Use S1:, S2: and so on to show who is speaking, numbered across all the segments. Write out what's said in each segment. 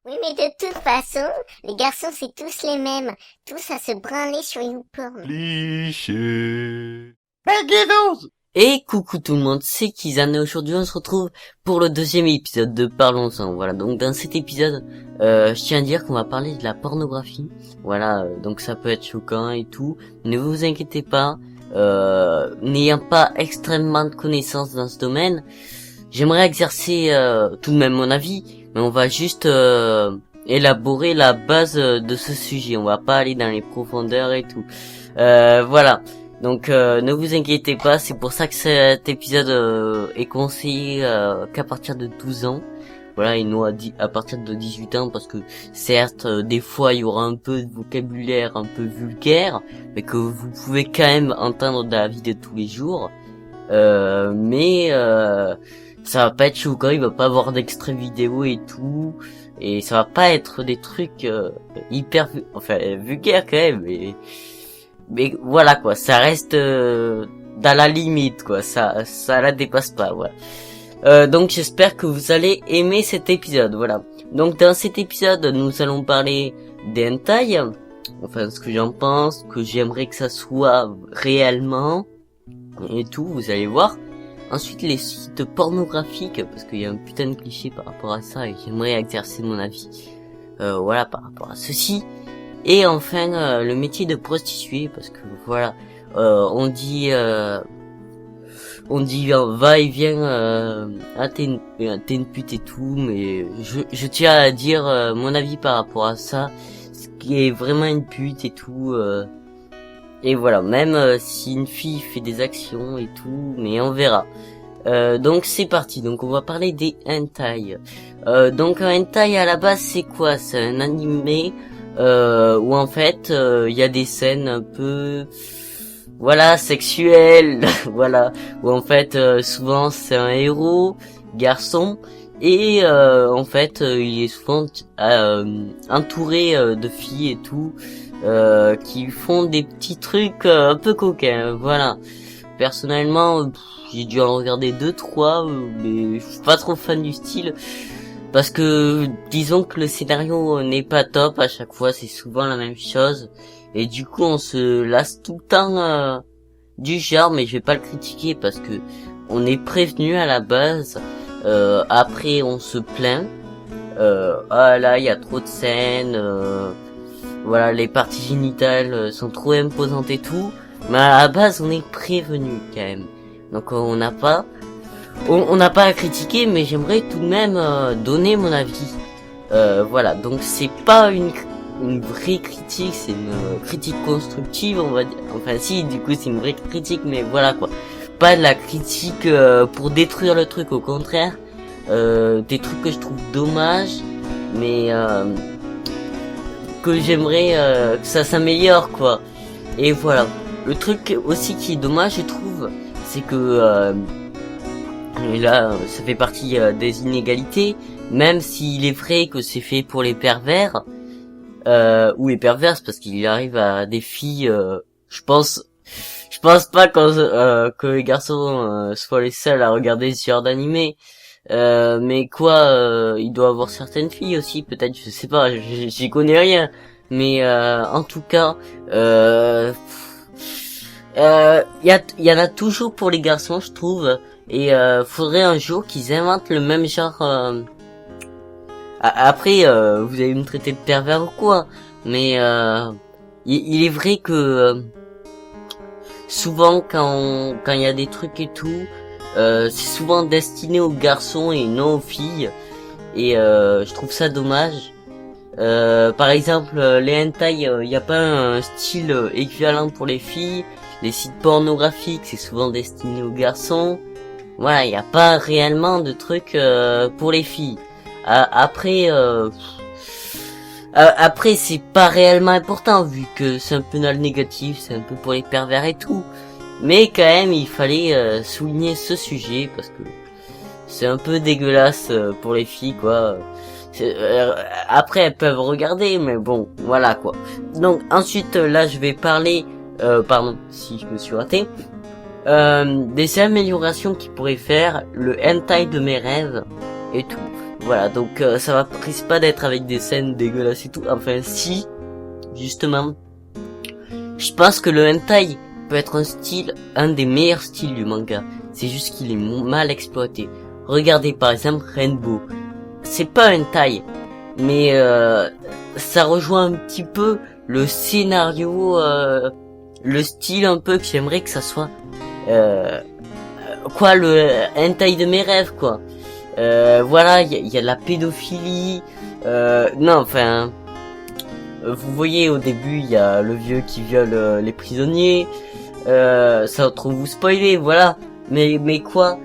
S1: Oui, mais de toute façon, les garçons, c'est tous les mêmes. Tous à se branler sur YouPorn.
S2: Cliché.
S3: Et coucou tout le monde, c'est Kizan et aujourd'hui on se retrouve pour le deuxième épisode de Parlons-en. Voilà, donc dans cet épisode, je tiens à dire qu'on va parler de la pornographie. Voilà, donc ça peut être choquant et tout. Ne vous inquiétez pas, n'ayant pas extrêmement de connaissances dans ce domaine, j'aimerais exercer tout de même mon avis, mais on va juste élaborer la base de ce sujet. On va pas aller dans les profondeurs et tout. Voilà. Donc ne vous inquiétez pas, c'est pour ça que cet épisode est conseillé qu'à partir de 12 ans. Voilà, et non à partir de 18 ans, parce que certes, des fois il y aura un peu de vocabulaire un peu vulgaire, mais que vous pouvez quand même entendre dans la vie de tous les jours. Mais ça va pas être choquant, il va pas avoir d'extrait vidéo et tout, et ça va pas être des trucs hyper vulgaires quand même, mais voilà quoi, ça reste dans la limite quoi, ça la dépasse pas, voilà. Donc j'espère que vous allez aimer cet épisode, voilà. Donc dans cet épisode, nous allons parler des hentai, enfin ce que j'en pense, que j'aimerais que ça soit réellement et tout, vous allez voir. Ensuite les sites pornographiques, parce qu'il y a un putain de cliché par rapport à ça et j'aimerais exercer mon avis. Voilà par rapport à ceci. Et enfin le métier de prostituée, parce que voilà, on dit va et vient, t'es une pute et tout, mais je tiens à dire mon avis par rapport à ça, ce qui est vraiment une pute et tout, et voilà, même si une fille fait des actions et tout, mais on verra. Donc c'est parti, donc on va parler des hentai. Donc un hentai à la base c'est quoi? C'est un animé où en fait il y a des scènes un peu voilà sexuelles voilà, où en fait souvent c'est un héros garçon et en fait il est souvent entouré de filles et tout qui font des petits trucs un peu coquins, voilà. Personnellement j'ai dû en regarder 2-3 mais je suis pas trop fan du style. Parce que disons que le scénario n'est pas top à chaque fois, c'est souvent la même chose et du coup on se lasse tout le temps du genre, mais je vais pas le critiquer parce que on est prévenu à la base. Après on se plaint, ah là il y a trop de scènes, voilà les parties génitales sont trop imposantes et tout, mais à la base on est prévenu quand même, donc on n'a pas à critiquer, mais j'aimerais tout de même donner mon avis. Voilà, donc c'est pas une vraie critique, c'est une critique constructive, on va dire. Enfin si, du coup c'est une vraie critique, mais voilà quoi. Pas de la critique pour détruire le truc, au contraire. Des trucs que je trouve dommages, mais que j'aimerais que ça s'améliore quoi. Et voilà. Le truc aussi qui est dommage, je trouve, c'est que et là, ça fait partie des inégalités, même s'il est vrai que c'est fait pour les pervers, ou les perverses, parce qu'il arrive à des filles, je pense pas que les garçons soient les seuls à regarder ce genre d'animé, mais quoi, il doit avoir certaines filles aussi, peut-être, je sais pas, j'y connais rien, mais en tout cas, y en a toujours pour les garçons, je trouve. Et faudrait un jour qu'ils inventent le même genre. Après, vous allez me traiter de pervers ou quoi, mais il est vrai que souvent quand il y a des trucs et tout, c'est souvent destiné aux garçons et non aux filles. Et je trouve ça dommage. Par exemple, les hentai, il y a pas un style équivalent pour les filles. Les sites pornographiques, c'est souvent destiné aux garçons. Voilà, il y a pas réellement de trucs pour les filles. Après c'est pas réellement important vu que c'est un peu dans le négatif, c'est un peu pour les pervers et tout. Mais quand même, il fallait souligner ce sujet parce que c'est un peu dégueulasse pour les filles quoi. Après elles peuvent regarder, mais bon, voilà quoi. Donc ensuite là je vais parler pardon si je me suis raté. Des améliorations qu'il pourrait faire, le hentai de mes rêves et tout. Voilà, donc ça va risque pas d'être avec des scènes dégueulasses et tout. Enfin, si, justement, je pense que le hentai peut être un des meilleurs styles du manga. C'est juste qu'il est mal exploité. Regardez par exemple Rainbow. C'est pas un hentai, mais ça rejoint un petit peu le scénario, le style un peu que j'aimerais que ça soit. Quoi, le hentai de mes rêves, quoi. Voilà, il y a de la pédophilie. Non, enfin, vous voyez au début, il y a le vieux qui viole les prisonniers. Ça va trop vous spoiler, voilà. Mais quoi,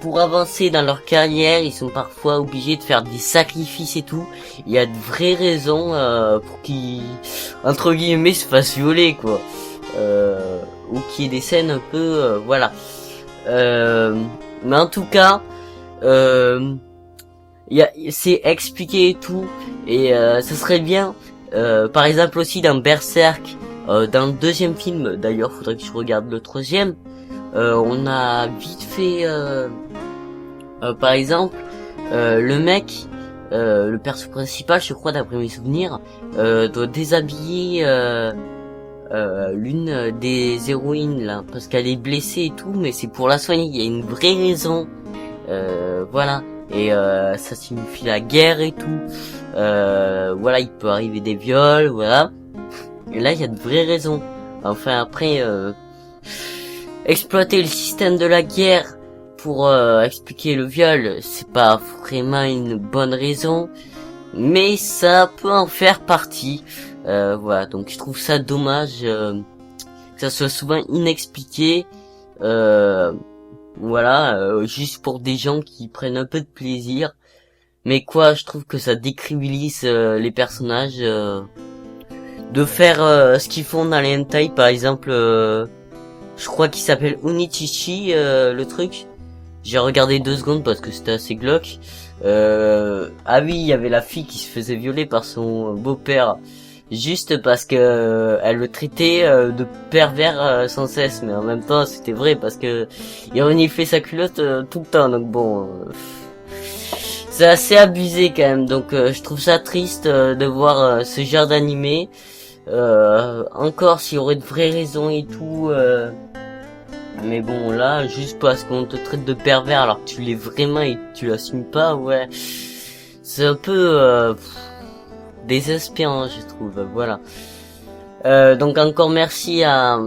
S3: pour avancer dans leur carrière, ils sont parfois obligés de faire des sacrifices et tout. Il y a de vraies raisons pour qu'ils, entre guillemets, se fassent violer, quoi. Ou qu'il y ait des scènes un peu, voilà. Mais en tout cas, c'est expliqué et tout, et ça serait bien. Par exemple aussi dans Berserk, dans le deuxième film, d'ailleurs, faudrait que je regarde le troisième. On a vite fait, par exemple, le mec, le perso principal, je crois d'après mes souvenirs, doit déshabiller l'une des héroïnes là, parce qu'elle est blessée et tout, mais c'est pour la soigner. Il y a une vraie raison, voilà. Et ça signifie la guerre et tout. Voilà, il peut arriver des viols, voilà. Et là, il y a de vraies raisons. Enfin, après, exploiter le système de la guerre pour expliquer le viol, c'est pas vraiment une bonne raison, mais ça peut en faire partie. Voilà, donc je trouve ça dommage que ça soit souvent inexpliqué. Voilà, juste pour des gens qui prennent un peu de plaisir. Mais quoi, je trouve que ça décrédibilise les personnages. De faire ce qu'ils font dans les hentai, par exemple, je crois qu'il s'appelle Unichichi, le truc. J'ai regardé 2 secondes parce que c'était assez glauque. Ah oui, il y avait la fille qui se faisait violer par son beau-père. Juste parce que elle le traitait de pervers sans cesse, mais en même temps c'était vrai parce que il reniflait sa culotte tout le temps, donc bon, c'est assez abusé quand même. Donc je trouve ça triste de voir ce genre d'animé. Encore s'il y aurait de vraies raisons et tout, mais bon là juste parce qu'on te traite de pervers alors que tu l'es vraiment et que tu l'assumes pas, ouais, c'est un peu désespérant, je trouve. Voilà. Donc encore merci à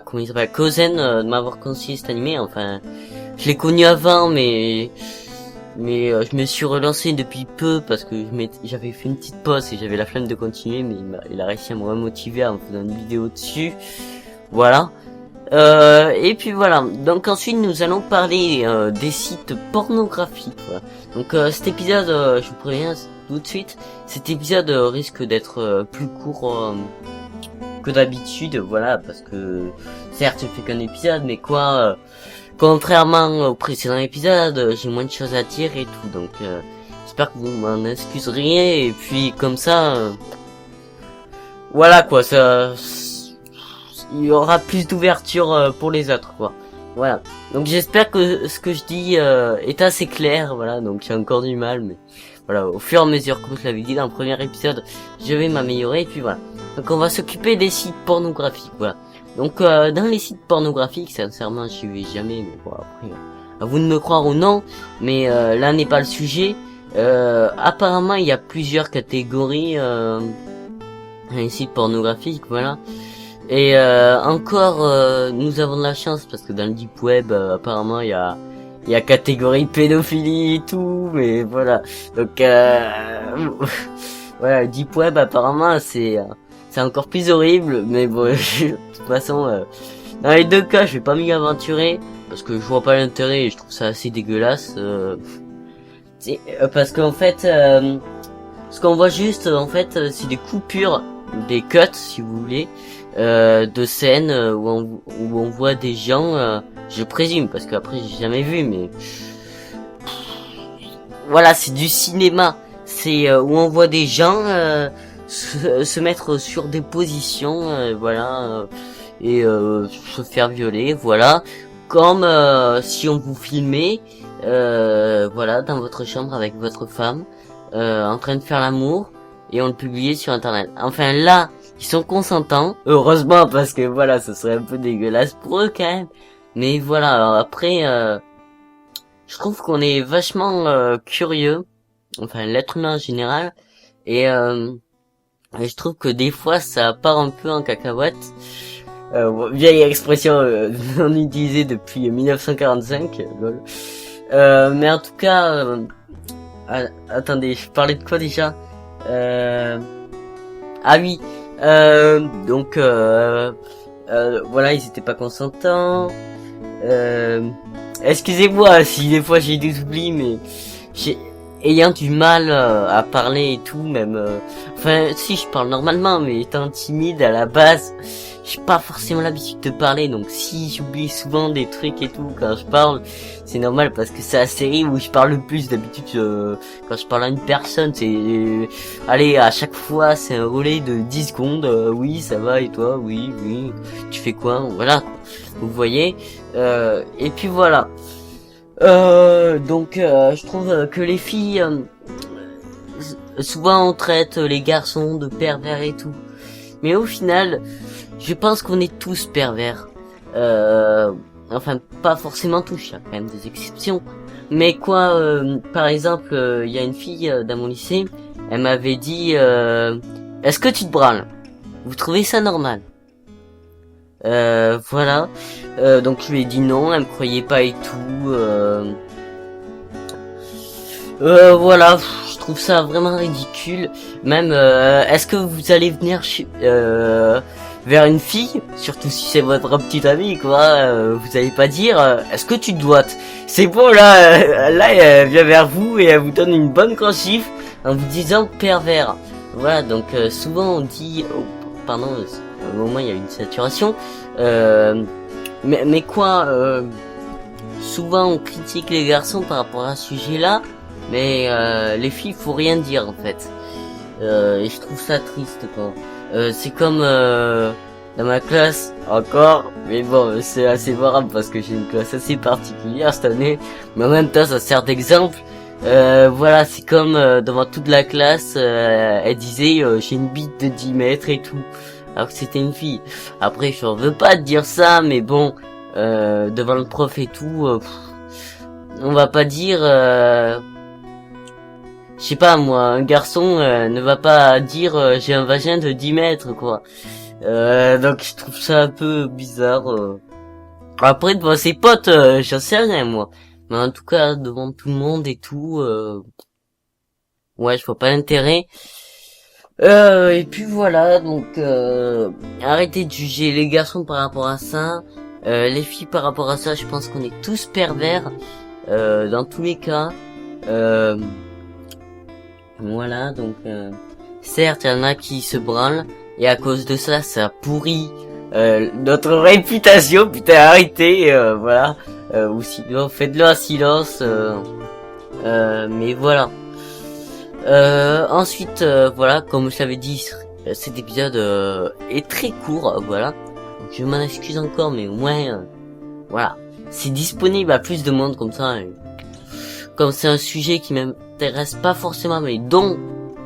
S3: comment il s'appelle, Kozen, de m'avoir conseillé cet animé. Enfin, je l'ai connu avant, mais je me suis relancé depuis peu parce que j'avais fait une petite pause et j'avais la flemme de continuer, mais il a réussi à me remotiver en me faisant une vidéo dessus. Voilà. Et puis voilà. Donc ensuite nous allons parler des sites pornographiques. Voilà. Donc cet épisode, je vous préviens tout de suite, cet épisode risque d'être plus court que d'habitude, voilà, parce que certes je fais qu'un épisode, mais quoi, contrairement au précédent épisode, j'ai moins de choses à dire et tout, donc j'espère que vous m'en excuserez, et puis comme ça, voilà quoi, ça, il y aura plus d'ouverture pour les autres, quoi. Voilà. Donc j'espère que ce que je dis est assez clair, voilà, donc j'ai encore du mal, mais voilà, au fur et à mesure, comme je l'avais dit dans le premier épisode, je vais m'améliorer, et puis voilà. Donc on va s'occuper des sites pornographiques, voilà. Donc dans les sites pornographiques, sincèrement, j'y vais jamais, mais bon, après, à vous de me croire ou non, mais là n'est pas le sujet. Apparemment, il y a plusieurs catégories dans les sites pornographiques, voilà. Et encore, nous avons de la chance, parce que dans le deep web, apparemment, il y a catégorie pédophilie et tout, mais voilà. Donc voilà, deep web apparemment c'est encore plus horrible, mais bon, de toute façon, dans les deux cas, je vais pas m'y aventurer parce que je vois pas l'intérêt et je trouve ça assez dégueulasse. Parce qu'en fait, ce qu'on voit juste, en fait, c'est des coupures, des cuts, si vous voulez, de scènes où on voit des gens. Je présume, parce qu'après j'ai jamais vu, mais voilà, c'est du cinéma. C'est où on voit des gens se mettre sur des positions, voilà, et se faire violer, voilà, comme si on vous filmait voilà, dans votre chambre avec votre femme, en train de faire l'amour, et on le publiait sur internet. Enfin là, ils sont consentants, heureusement, parce que voilà, ce serait un peu dégueulasse pour eux quand même. Mais voilà, alors après, je trouve qu'on est vachement curieux, enfin l'être humain en général, et je trouve que des fois ça part un peu en cacahuète. Vieille expression non utilisée depuis 1945, lol. Mais en tout cas, attendez, je parlais de quoi déjà? Ah oui, donc voilà, ils étaient pas consentants. Excusez-moi si des fois j'ai des oublis, mais ayant du mal à parler et tout, même enfin si je parle normalement, mais étant timide à la base, j'ai pas forcément l'habitude de parler, donc si j'oublie souvent des trucs et tout quand je parle, c'est normal parce que c'est la série où je parle le plus. D'habitude quand je parle à une personne, c'est allez, à chaque fois c'est un relais de 10 secondes, oui ça va et toi, oui, tu fais quoi, voilà, vous voyez, et puis voilà. Donc je trouve que les filles souvent on traite les garçons de pervers et tout, mais au final je pense qu'on est tous pervers. Enfin pas forcément tous, il y a quand même des exceptions, mais quoi, par exemple il y a une fille dans mon lycée, elle m'avait dit est-ce que tu te branles, vous trouvez ça normal? Voilà. Donc je lui ai dit non, elle me croyait pas et tout. Voilà, je trouve ça vraiment ridicule. Même, est-ce que vous allez venir vers une fille, surtout si c'est votre petite amie, quoi, vous allez pas dire, est-ce que tu te doites? C'est bon, là, elle vient vers vous et elle vous donne une bonne grosse gifle en vous disant pervers. Voilà, donc souvent on dit, oh, pardon, au moment il y a une saturation, mais quoi, souvent on critique les garçons par rapport à ce sujet-là, mais les filles faut rien dire en fait, et je trouve ça triste quoi. C'est comme dans ma classe encore, mais bon c'est assez marrant parce que j'ai une classe assez particulière cette année, mais en même temps ça sert d'exemple. Voilà, c'est comme devant toute la classe, elle disait j'ai une bite de 10 mètres et tout, alors que c'était une fille. Après je veux pas dire ça, mais bon, devant le prof et tout, on va pas dire, je sais pas moi, un garçon ne va pas dire j'ai un vagin de 10 mètres quoi. Donc je trouve ça un peu bizarre. Après devant ses potes, j'en sais rien moi. Mais en tout cas, devant tout le monde et tout, ouais, je vois pas l'intérêt. Et puis voilà, donc arrêtez de juger les garçons par rapport à ça. Les filles par rapport à ça, je pense qu'on est tous pervers, dans tous les cas. Voilà, donc certes, il y en a qui se branlent, et à cause de ça, ça pourrit notre réputation. Putain, arrêtez, voilà. Ou sinon faites-le en silence, mais voilà. Ensuite voilà, comme je l'avais dit, cet épisode est très court, voilà, donc je m'en excuse encore, mais au moins voilà, c'est disponible à plus de monde comme ça, et comme c'est un sujet qui m'intéresse pas forcément, mais dont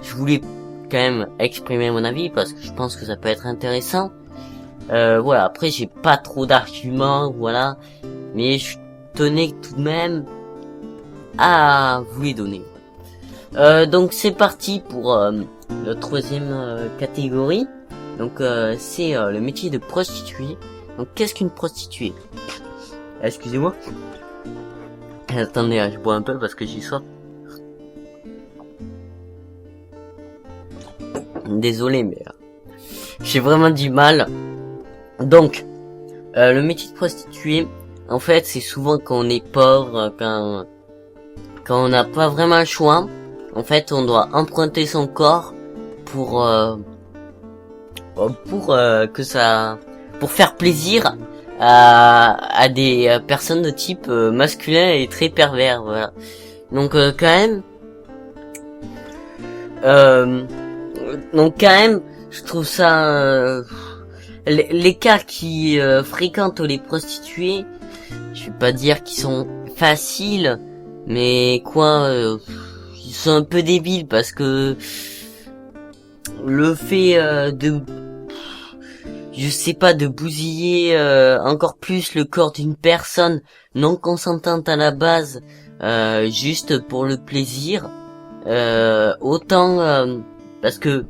S3: je voulais quand même exprimer mon avis parce que je pense que ça peut être intéressant. Voilà, après j'ai pas trop d'arguments, voilà, mais je tenais tout de même à vous les donner. Donc c'est parti pour la troisième catégorie. Donc c'est le métier de prostituée. Donc qu'est-ce qu'une prostituée? Excusez-moi. Attendez, je bois un peu parce que j'ai soif. Désolé, mais j'ai vraiment du mal. Donc le métier de prostituée, en fait, c'est souvent quand on est pauvre, quand on n'a pas vraiment le choix. En fait, on doit emprunter son corps pour faire plaisir à des personnes de type masculin et très pervers, voilà. Donc quand même, je trouve ça les cas qui fréquentent les prostituées, je vais pas dire qu'ils sont faciles, Mais quoi, ils sont un peu débiles parce que le fait je sais pas, de bousiller encore plus le corps d'une personne non consentante à la base, juste pour le plaisir, autant parce que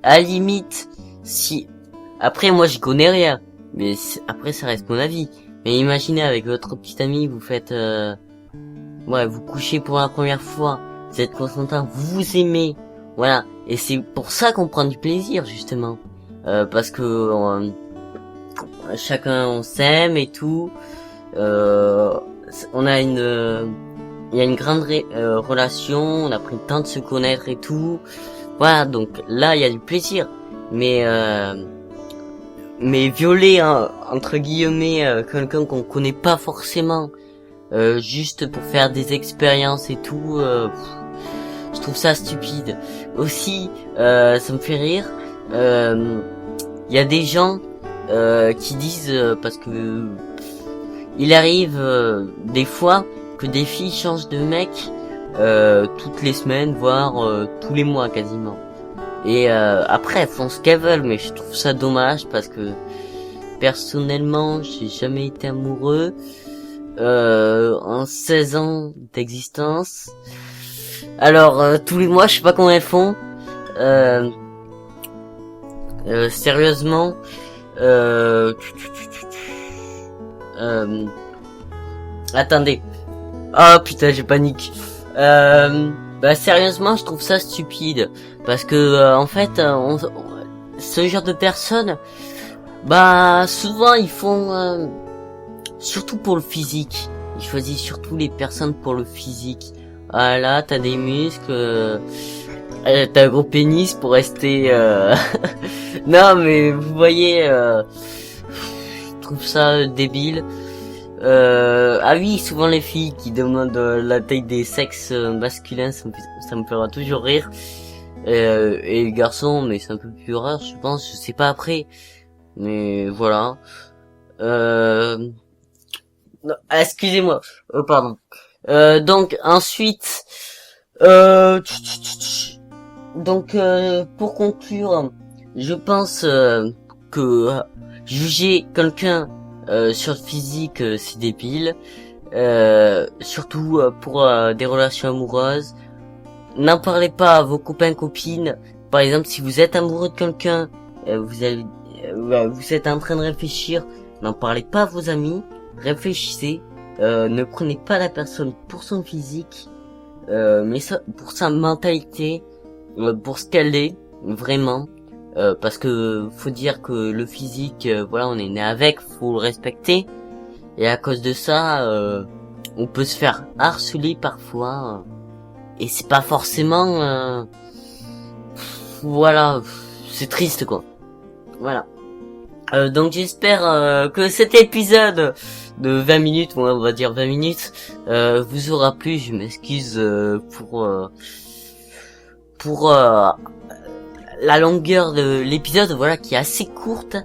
S3: à la limite, si après moi j'y connais rien, mais après ça reste mon avis. Mais imaginez avec votre petite amie, vous faites vous couchez pour la première fois, vous êtes consentant, vous vous aimez, voilà, et c'est pour ça qu'on prend du plaisir justement, parce que chacun on s'aime et tout, on a il y a une grande relation, on a pris le temps de se connaître et tout, voilà, donc là il y a du plaisir, mais violer entre guillemets quelqu'un qu'on connaît pas forcément, juste pour faire des expériences et tout, je trouve ça stupide. Aussi, ça me fait rire, y a des gens qui disent, parce que il arrive des fois que des filles changent de mec toutes les semaines, voire tous les mois quasiment. Et après elles font ce qu'elles veulent, mais je trouve ça dommage parce que personnellement j'ai jamais été amoureux en 16 ans d'existence. Alors tous les mois je sais pas comment elles font, sérieusement, attendez, oh putain j'ai panique, sérieusement je trouve ça stupide parce que en fait ce genre de personnes, souvent ils font surtout pour le physique, ils choisissent surtout les personnes pour le physique. Voilà, t'as des muscles, t'as un gros pénis pour rester non mais vous voyez, je trouve ça débile. Ah oui, souvent les filles qui demandent la taille des sexes masculins, ça me fera toujours rire. Et les garçons, mais c'est un peu plus rare, je pense, je sais pas après. Mais voilà. Non, excusez-moi. Pardon. Donc ensuite, donc pour conclure, je pense que juger quelqu'un sur le physique, c'est débile, surtout pour des relations amoureuses. N'en parlez pas à vos copains copines. Par exemple, si vous êtes amoureux de quelqu'un, vous êtes en train de réfléchir, n'en parlez pas à vos amis. Réfléchissez, ne prenez pas la personne pour son physique, mais pour sa mentalité, pour ce qu'elle est vraiment. Parce que faut dire que le physique, on est né avec, faut le respecter. Et à cause de ça, on peut se faire harceler parfois. Et c'est pas forcément, c'est triste quoi. Voilà. Donc j'espère que cet épisode de 20 minutes, on va dire 20 minutes, vous aura plu. Je m'excuse pour la longueur de l'épisode, qui est assez courte.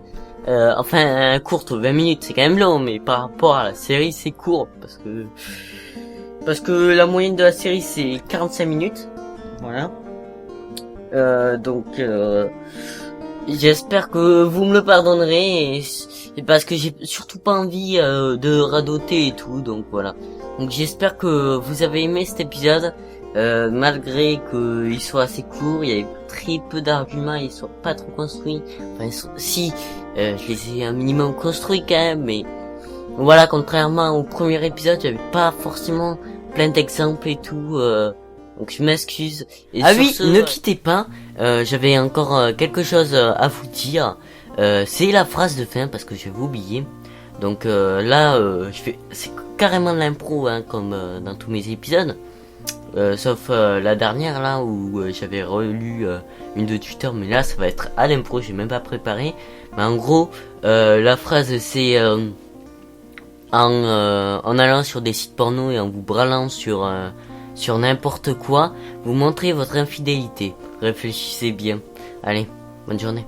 S3: Courte, 20 minutes, c'est quand même long, mais par rapport à la série, c'est court, parce que la moyenne de la série, c'est 45 minutes. Voilà. Donc, j'espère que vous me le pardonnerez, et parce que j'ai surtout pas envie de radoter et tout, donc voilà. Donc j'espère que vous avez aimé cet épisode. Malgré qu'il soit assez court, il y avait très peu d'arguments, ils sont pas trop construits. Je les ai un minimum construits quand même, mais voilà, contrairement au premier épisode, j'avais pas forcément plein d'exemples et tout, donc je m'excuse. Et ne quittez pas, j'avais encore quelque chose à vous dire, c'est la phrase de fin parce que je vais oublier. Donc c'est carrément de l'impro, comme dans tous mes épisodes. Sauf la dernière là où j'avais relu une de Twitter, mais là ça va être à l'impro, j'ai même pas préparé. Mais en gros, la phrase c'est en allant sur des sites porno et en vous bralant sur n'importe quoi, vous montrez votre infidélité. Réfléchissez bien. Allez, bonne journée.